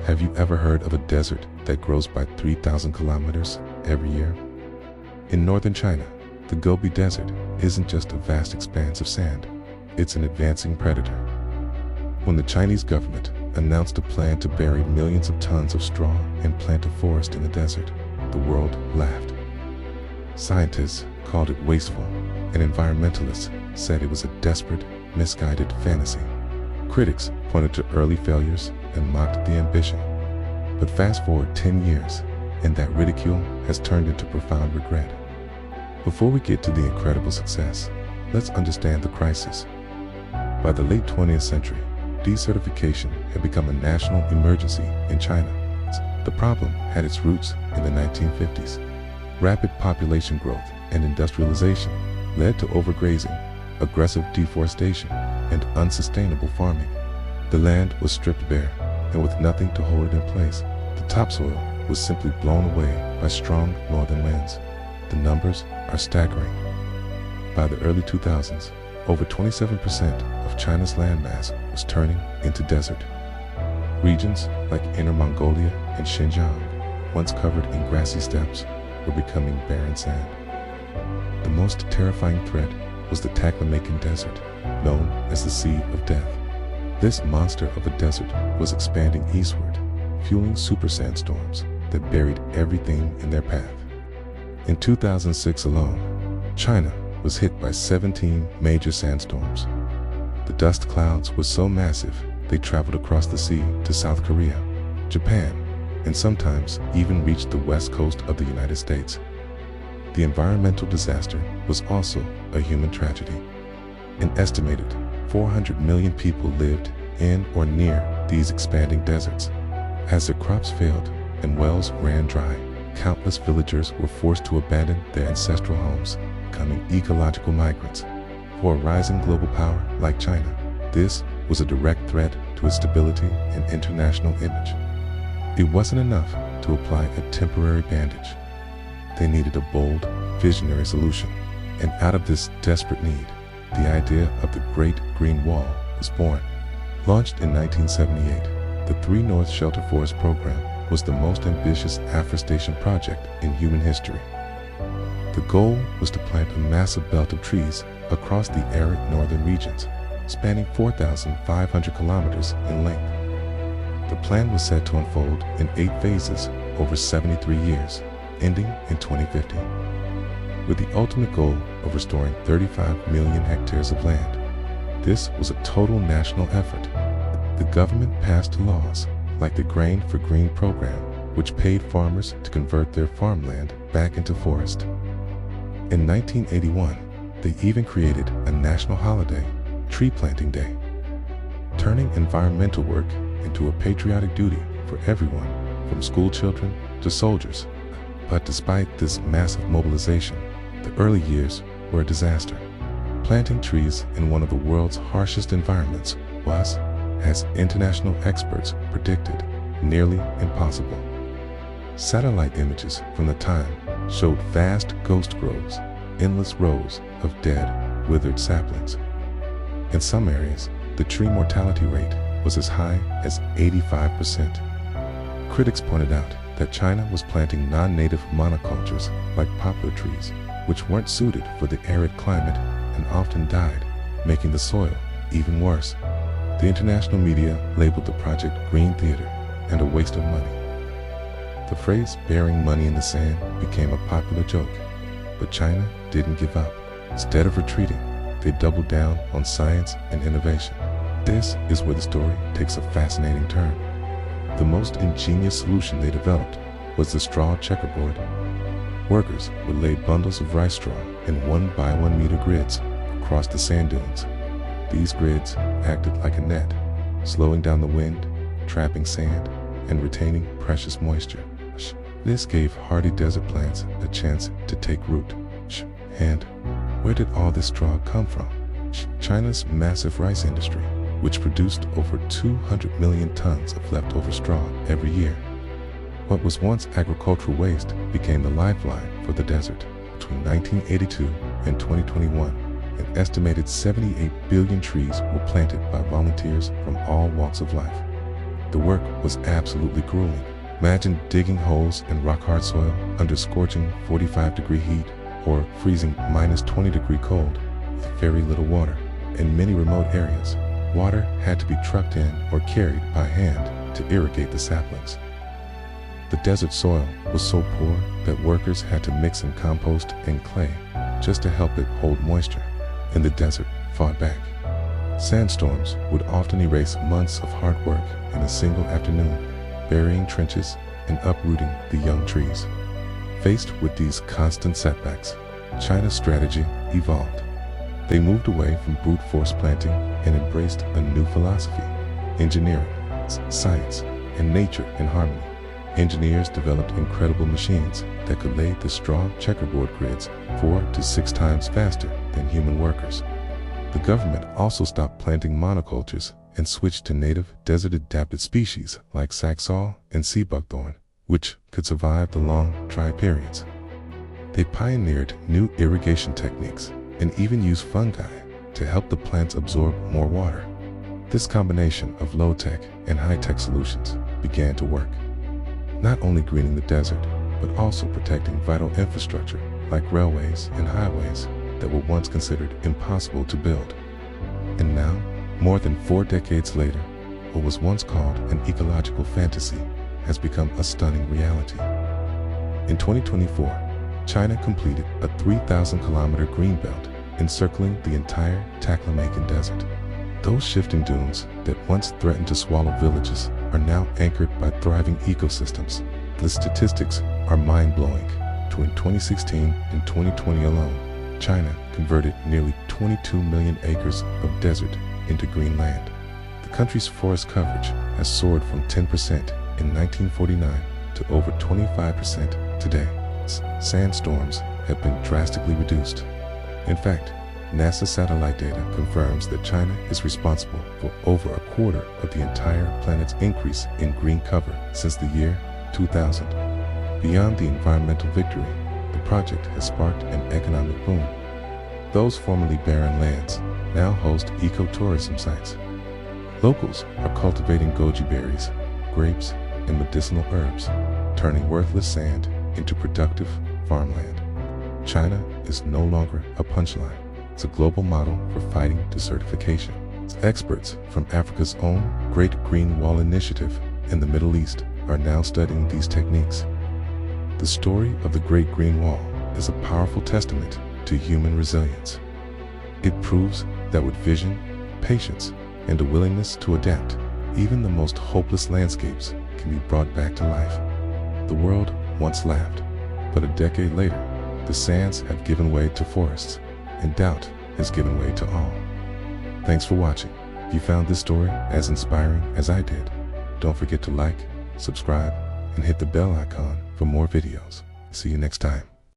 Have you ever heard of a desert that grows by 3,000 kilometers every year? In northern China, the Gobi Desert isn't just a vast expanse of sand, it's an advancing predator. When the Chinese government announced a plan to bury millions of tons of straw and plant a forest in the desert, the world laughed. Scientists called it wasteful, and environmentalists said it was a desperate, misguided fantasy. Critics pointed to early failures and mocked the ambition. But fast forward 10 years, and that ridicule has turned into profound regret. Before we get to the incredible success, let's understand the crisis. By the late 20th century, desertification had become a national emergency in China. The problem had its roots in the 1950s. Rapid population growth and industrialization led to overgrazing, aggressive deforestation, and unsustainable farming. The land was stripped bare, and with nothing to hold it in place, the topsoil was simply blown away by strong northern winds. The numbers are staggering. By the early 2000s, over 27% of China's landmass was turning into desert. Regions like Inner Mongolia and Xinjiang, once covered in grassy steppes, were becoming barren sand. The most terrifying threat was the Taklamakan Desert, known as the Sea of Death. This monster of a desert was expanding eastward, fueling super sandstorms that buried everything in their path. In 2006 alone, China was hit by 17 major sandstorms. The dust clouds were so massive they traveled across the sea to South Korea, Japan, and sometimes even reached the west coast of the United States. The environmental disaster was also a human tragedy. An estimated 400 million people lived in or near these expanding deserts. As their crops failed and wells ran dry, countless villagers were forced to abandon their ancestral homes, becoming ecological migrants. For a rising global power like China, this was a direct threat to its stability and international image. It wasn't enough to apply a temporary bandage. They needed a bold, visionary solution. And out of this desperate need, the idea of the Great Green Wall was born. Launched in 1978, the 3 North Shelter Forest Program was the most ambitious afforestation project in human history. The goal was to plant a massive belt of trees across the arid northern regions, spanning 4,500 kilometers in length. The plan was set to unfold in 8 phases over 73 years, ending in 2050, with the ultimate goal of restoring 35 million hectares of land. This was a total national effort. The government passed laws like the Grain for Green program, which paid farmers to convert their farmland back into forest. In 1981, they even created a national holiday, Tree Planting Day, turning environmental work into a patriotic duty for everyone, from school children to soldiers. But despite this massive mobilization, the early years were a disaster. Planting trees in one of the world's harshest environments was, as international experts predicted, nearly impossible. Satellite images from the time showed vast ghost groves, endless rows of dead, withered saplings. In some areas, the tree mortality rate was as high as 85%. Critics pointed out that China was planting non-native monocultures like poplar trees, which weren't suited for the arid climate and often died, making the soil even worse. The international media labeled the project green theater and a waste of money. The phrase burying money in the sand became a popular joke, but China didn't give up. Instead of retreating, they doubled down on science and innovation. This is where the story takes a fascinating turn. The most ingenious solution they developed was the straw checkerboard. Workers would lay bundles of rice straw in 1 by 1 meter grids across the sand dunes. These grids acted like a net, slowing down the wind, trapping sand, and retaining precious moisture. This gave hardy desert plants a chance to take root. And where did all this straw come from? China's massive rice industry, which produced over 200 million tons of leftover straw every year. What was once agricultural waste became the lifeline for the desert. Between 1982 and 2021, an estimated 78 billion trees were planted by volunteers from all walks of life. The work was absolutely grueling. Imagine digging holes in rock-hard soil under scorching 45-degree heat or freezing -20-degree cold with very little water. In many remote areas, water had to be trucked in or carried by hand to irrigate the saplings. The desert soil was so poor that workers had to mix in compost and clay just to help it hold moisture, and the desert fought back. Sandstorms would often erase months of hard work in a single afternoon, burying trenches and uprooting the young trees. Faced with these constant setbacks, China's strategy evolved. They moved away from brute force planting and embraced a new philosophy: engineering, science, and nature in harmony. Engineers developed incredible machines that could lay the straw checkerboard grids 4 to 6 times faster than human workers. The government also stopped planting monocultures and switched to native desert-adapted species like saxaw and sea buckthorn, which could survive the long, dry periods. They pioneered new irrigation techniques and even used fungi to help the plants absorb more water. This combination of low-tech and high-tech solutions began to work, not only greening the desert, but also protecting vital infrastructure like railways and highways that were once considered impossible to build. And now, more than 4 decades later, what was once called an ecological fantasy has become a stunning reality. In 2024, China completed a 3,000-kilometer green belt encircling the entire Taklamakan Desert. Those shifting dunes that once threatened to swallow villages are now anchored by thriving ecosystems. The statistics are mind-blowing. Between 2016 and 2020 alone, China converted nearly 22 million acres of desert into green land. The country's forest coverage has soared from 10% in 1949 to over 25% today. Sandstorms have been drastically reduced. In fact, NASA satellite data confirms that China is responsible for over a quarter of the entire planet's increase in green cover since the year 2000. Beyond the environmental victory, the project has sparked an economic boom. Those formerly barren lands now host ecotourism sites. Locals are cultivating goji berries, grapes, and medicinal herbs, turning worthless sand into productive farmland. China is no longer a punchline. It's a global model for fighting desertification. Experts from Africa's own Great Green Wall Initiative and the Middle East are now studying these techniques. The story of the Great Green Wall is a powerful testament to human resilience. It proves that with vision, patience, and a willingness to adapt, even the most hopeless landscapes can be brought back to life. The world once laughed, but a decade later, the sands have given way to forests, and doubt has given way to awe. Thanks for watching. If you found this story as inspiring as I did, don't forget to like, subscribe, and hit the bell icon for more videos. See you next time.